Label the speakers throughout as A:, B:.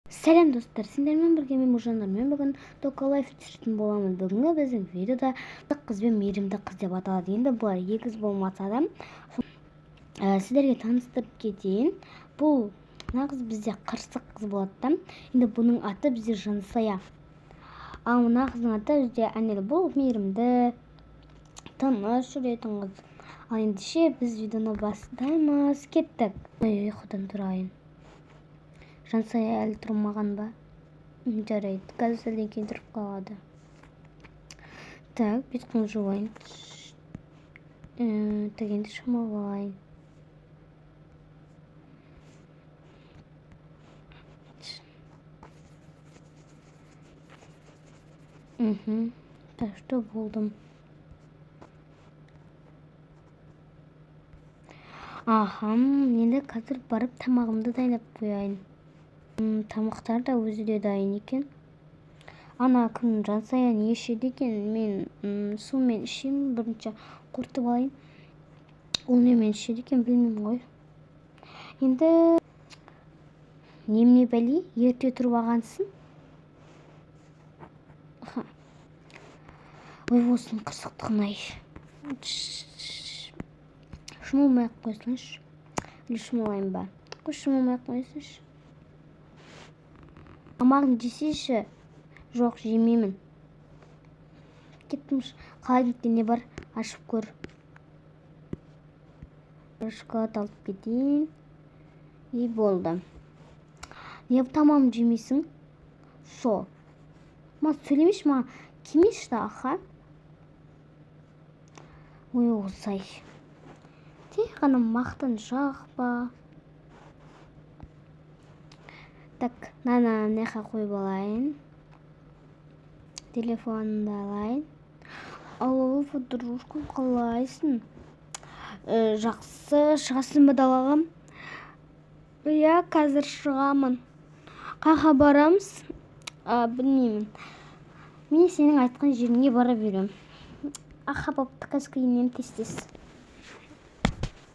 A: Сәлем достар, сендермен бірге мен Мужандар, мен бүгін Тока Лайф түсіретін боламын. Бүгінгі біздің видеода қыз бен мейірімді қыз деп аталады. Енді бұлар егіз болмаса да сіздерге таныстырып кетейін. Бұл нағыз бізде қырсық қыз болады да. Енді бұның аты бізде Жансая. Ал мына қыздың аты бізде Әнел. Бұл мейірімді, тыныш жүретін қыз. Ал ендеше біз видеоны бастаймыз. Кеттік. Ұйқыдан тұрайын. Жансая әлі тұрмаған ба? Жарайды, қазір сәлден кейін тұрып қалады. Так, бет-қолын жуайын. Тегенді шамалайын. Так, что болдым? Енді қазір барып тамағымды дайындап қояйын. Тамақтар да өзі де дайын екен. Ана кім Жансая не ішеді екен? Мен сумен ішемін, бірінші қорытып алайын. Ол немен ішеді екен білмеймін ғой. Енді немене бәле, ерте тұрып алғансың? Ой, осының қырсықтығын-ай. Шымылмай-ақ қойсыншы. Или шымылайын ба? Шымылмай-ақ қойсыншы. Тамағын жесейші. Жоқ, жемеймін. Кеттім. Қалайдықта не бар? Ашып көр. Шоколад алып кетейін. И болды. Не тамағын жемейсің? Со. Ма сөйлемеш ма? Кемеш та, аха? Ой, осай. Тек қана мақтаншақ па. Так, неқа қойып алайын. Телефонымды алайын. Алло, подружкам, қалайсың? Жақсы, шығасың ба далаға? Иә, қазір шығамын. Қайда барамыз? Білмеймін. Мен сенің айтқан жеріңе бара берем. Аха, бапты қазір киінем тез-тез.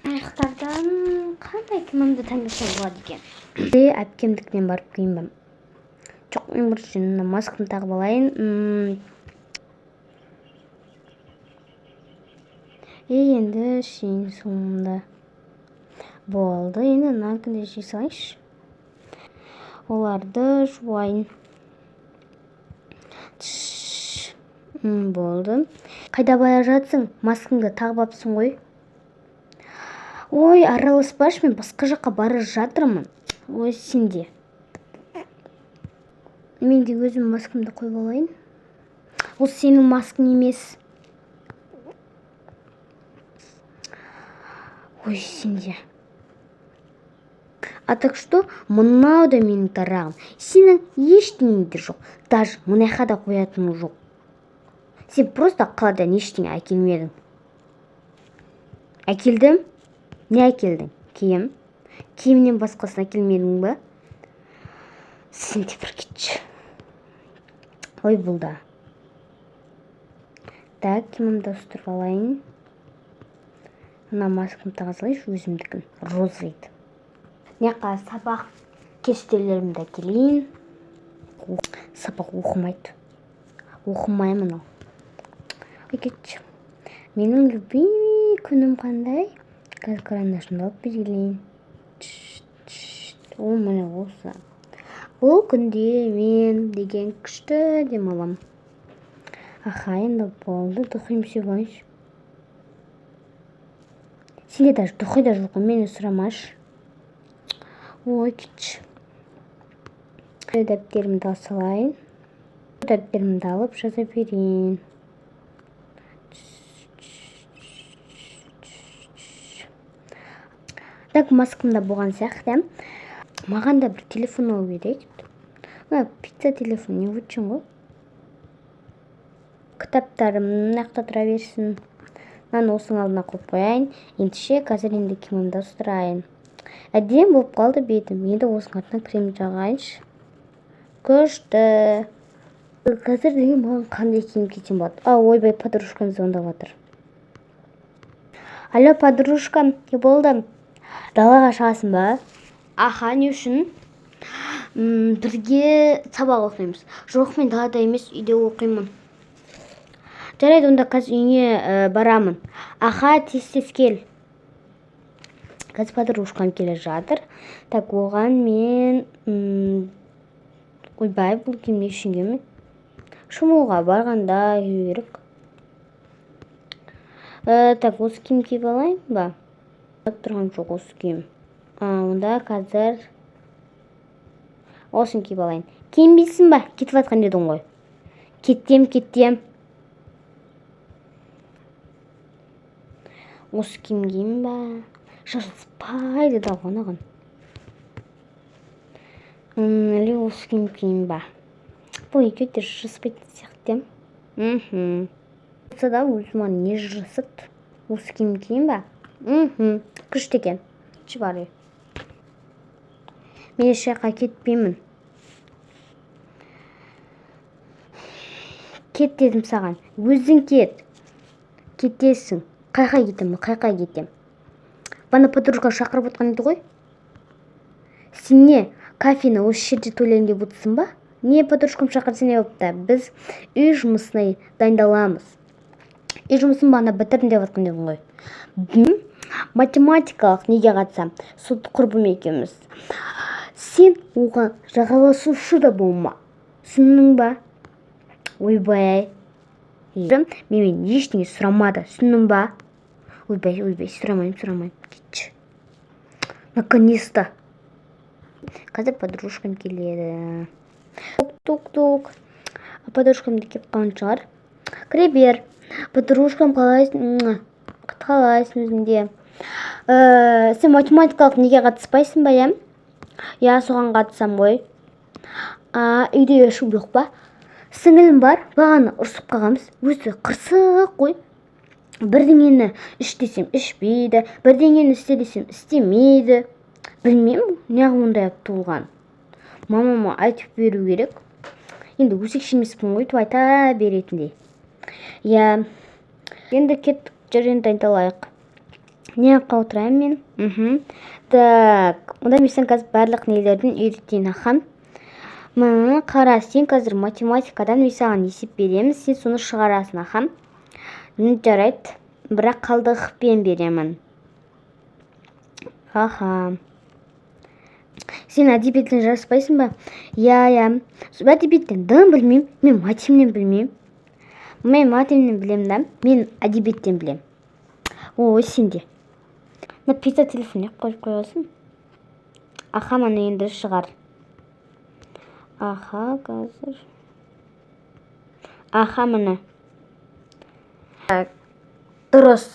A: Аяқтардан қандай кімімді таңдасам болады екен? Әпкемдікінен барып киінбім. Жоқ, мен бірінші маскамды тағып алайын. Енді ішейін суымды. Болды, енді нанкінде жей салайыншы. Оларды жуайын. Болды. Қайда бара жатсың? Маскаңды тағып апсың ғой. Ой, араласпаш, мен басқа жаққа бара жатырмын. Ой, сенде. Мен де өзім маскамды қойып алайын. Ол сенің маскың емес. Ой, сенде. А так что, мынау да менің тарағым. Сенің ештеңе де жоқ. Даже мынайға да қоятыны жоқ. Сен просто қаладан ештеңе әкелмедің. Әкелдім? Не әкелдің? Киім? Киімнен басқасын әкелмедің ба? Сен де бір кетші. Ой, бұл да. Так, киімімді ұстырып алайын. Ана маскамды тағызалайыншы, өзімдікін. Розайды. Неқа сабақ кестелерімді әкелейін. Сабақ оқымайды. Оқымаймын ол. Ой, кетші. Менің любимый күнім қандай? Қазір карандашымды алып белгілейін. Ол міне осы. Бұл күнде мен деген күшті демалам. Аха, енді болды. Дұқым сеп алайыншы. Сенде даже дұқы да жоқ, мені сұрамашы. Ой, кетші. Дәптерімді салайын. Дәптерімді алып жаза берейін. Так, маскамда болған сияқты. Маған да бір телефон алу керек. Пицца телефон не өтшін ғой. Кітаптарым нақта тұра берсін. Мен осының алдына қойып қояйын. Ендіше қазір енді киімімді ұстырайын. Әдем болып қалды бетім. Енді осының артынан крем жағайыншы. Күшті. Қазір деген маған қандай киім кетем болады. Ойбай, подружкам звондап жатыр. Алло, подружкам, не болды? Далаға шығасың ба? Аха, не үшін? бірге сабақ оқимыз. Жоқ, мен далада емес, үйде оқимын. Жарайды, онда қазір үйіңе барамын. Аха, тез кел. Қазір подружкам келе жатыр. Так, оған мен ойбай, бұл киім не үшін киемін? Шомылуға барғанда кию керек. Так, осы киім киіп алайын ба? Тұрған жоқ осы киім. Онда қазір осын киіп алайын. Киінбейсің ба? Кетіп жатқан едің ғой. Кеттем. Осы киім киейін ба? Жараспайды да ғанаған. Әлі осы киім киейін ба? Бұл екеуі де жараспайтын сияқты. Болса да өзіме не жарасады? Осы киім киейін ба? Күшті екен. Бар. Мен еш жаққа кетпеймін. Кет дедім саған. Өзің кет. Кетесің. Қайқа кетем. Бана подружка шақырып отқан еді ғой. Сен не, кофені осы жерде тойлайын деп отырсың ба? Не, подружкам шақырса не болыпты? Біз үй жұмысына дайындаламыз. Үй жұмысын бана бітірдім деп отқан едім ғой. Математикалық неге қатысам? Суд құрбым екеуміз. Сен оған жағаласушы да болма. Түсіндің ба? Ойбай. Мен ештеңе сұрамады. Түсіндің ба? Ойбай, сұрамайым. Кетші. Наконец-то. Қазір подружкам келеді. Тук. Подружкам да кеп қалған шығар. Кіре бер. Подружкам қалайсың? Қалайсың өзіңде? Сен математикалық неге қатыспайсың ба, ем? Я, соған қатысам ғой. Үйде ешкім жоқ па? Сіңілім бар, бағана ұрсып қалғанбыз. Өзі қырсық қой. Бірдеңені іш десем ішпейді, бірдеңені істе десем істемейді. Білмеймін, неғып ондай туылған. Мамама айтып беру керек. Енді өсекші емеспін ғой, айта беретіндей. Я, енді кеттік, жүрген дайындалайық. Не аққа отырайын мен? Так, онда мен сен қазір барлық нелердің үйретейін, ахам. Қара, сен қазір математикадан мен саған есеп беремін, сен соны шығарасың, ахам. Жарайды, бірақ қалдықпен беремін. Аха. Сен әдебиеттен жараспайсың ба? Я. Әдебиеттен дым білмеймін, мен матемнен білмеймін. Мен матемнен білем да, мен әдебиеттен білем. Ой, сенде. Пиза телефон қойып қойғасын. Аха, мана енді шығар. Аха, қазір. Аха, мана. Дұрыс.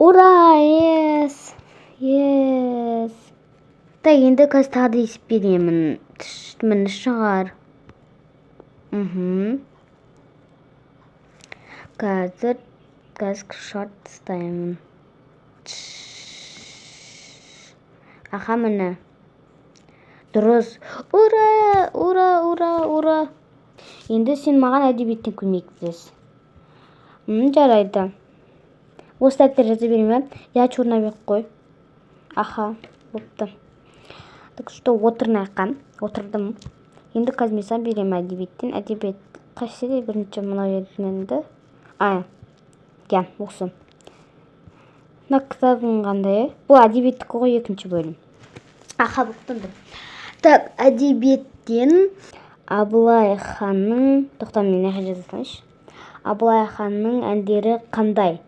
A: Ура, ес. Так, енді қазір тағы есіп беремін. Міне шығар. Қазір шарт тастаймын. Аха, міне. Дұрыс. Ура. Енді сен маған әдебиеттен көмектес. Жарайды. Осы дәптер жаза беремін. Я, черновик қой. Аха, бопты. Так что отырнайыққан. Отырдым. Енді қазір саған беремін әдебиеттен. Әдебиет қайсыда бірінші мынау едінді. Я, осы. Мына кітабың қандай? Бұл әдебиеттікі ғой, екінші бөлім. Аха, бұқтындым. Так, әдебиеттен Абылай ханның, тоқтам мен неге жазасаңшы. Абылай ханның әндері қандай?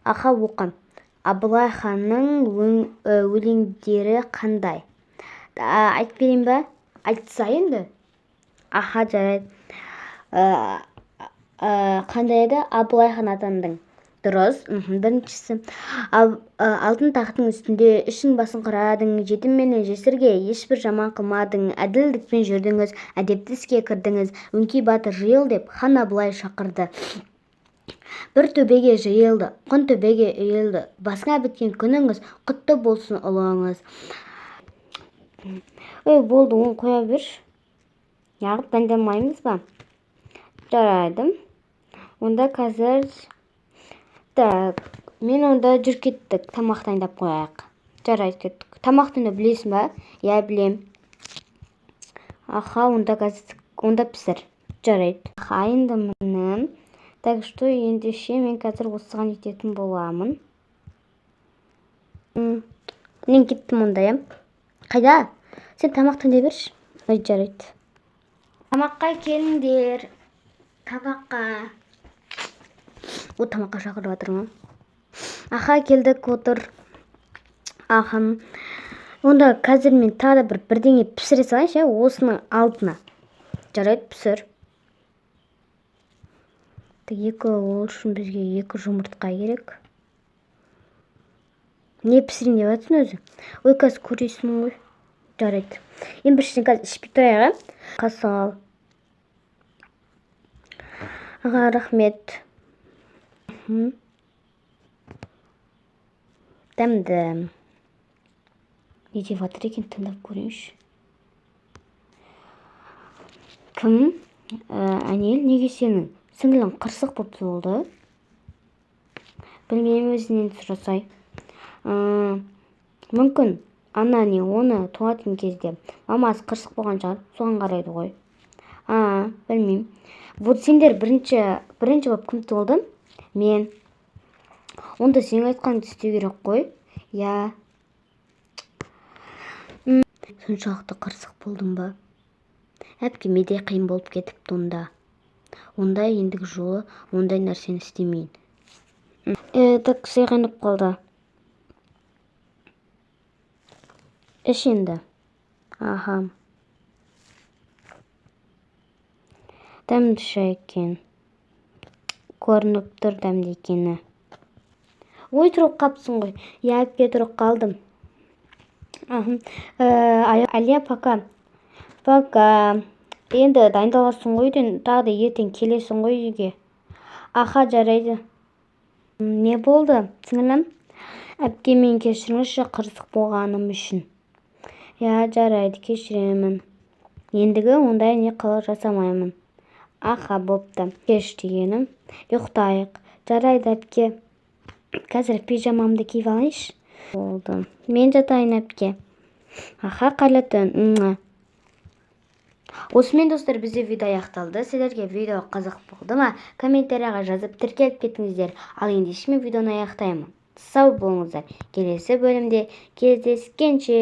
A: Аха, оқам. Абылай ханның өлеңдері қандай? Айтып берейін ба? Айтса енді? Аха, жарайды. Қандай еді? Абылай хан атандың. Дұрыс. Біріншісі. Алтын тақтың үстінде үшін басын құрадың, жетім менен жесірге ешбір жаман қылмадың, әділдікпен жүрдіңіз, әдепті іске кірдіңіз, өңкей батыр жиыл деп хан Абылай шақырды. Бір төбеге жиылды, құн төбеге үйілді, басыңа біткен күніңіз құтты болсын ұлыңыз. Болды, оны қоя берші. Яғып дайындамаймыз ба? Жарайды. Онда қазір... Так, мен онда жүр кеттік, тамақ дайындап қояйық. Жарайды, кеттік. Тамақтыны білесің ба? Я білем. Аха, онда пісір. Жарайды. Аха, енді мені. Так что ендеше мен қазір осыған ететін боламын. Мен кеттім онда, я? Қайда? Сен тамақтың де берші. Ой, жарайды. Тамаққа келіңдер. Тамаққа. О, тамаққа шақырып жатырмын. Аха, келдік, отыр. Ахам. Онда қазір мен тағы да бірдеңе пісіре салайыншы, осының алдына. Жарайды, пісір. Ол үшін бізге 2 жұмыртқа керек. Не пісірейін деп жатсың өзі? Ой, қазір көресің ғой. Жарайды. Ең біріншіден қазір ішпей тұрайық, қасал. Аға, рахмет. Дәмді. Не деп жатыр екен, тыңдап көрейінші. Кім? Әнел, неге сенің сіңілің қырсық болып болды? Білмеймін, өзінен сұрасай. Мүмкін ана не оны туатын кезде мамасы қырсық болған шығар, соған қарайды ғой. Білмеймін. Вот сендер бірінші болып кім туылды? Мен. Онда сен айтқанды істеу керек қой. Я. Соншалықты қырсық болдым ба? Әпкеме де қиын болып кетіпті онда. Онда ендігі жолы ондай нәрсені істемейін. Так, қайнап қалды. Іш енді. Аха. Дәмді шай екен. Көрініп тұр дәмді екені. Ой, тұрып қапсың ғой. Я, әпке, тұрып қалдым. Алия, пока. Пока. Енді дайындаласың ғой, тағы да ертең келесің ғой үйге. Аха, жарайды. Не болды, сіңілім? Әпке, мен кешіріңізші қырсық болғаным үшін. Я, жарайды, кешіремін. Ендігі ондай не қылық жасамаймын. Аха, бопты. Кеш дегенім. Ұйықтайық. Жарайды, әпке. Қазір пижамамды киіп алайыншы. Болды. Мен жатайын, әпке. Аха, қайырлы түн. Осымен достар, бізде видео аяқталды. Сіздерге видео қызық болды ма? Комментарияға жазып тіркеліп кетіңіздер. Ал ендеше мен видеоны аяқтаймын. Сау болыңыздар. Келесі бөлімде кездескенше.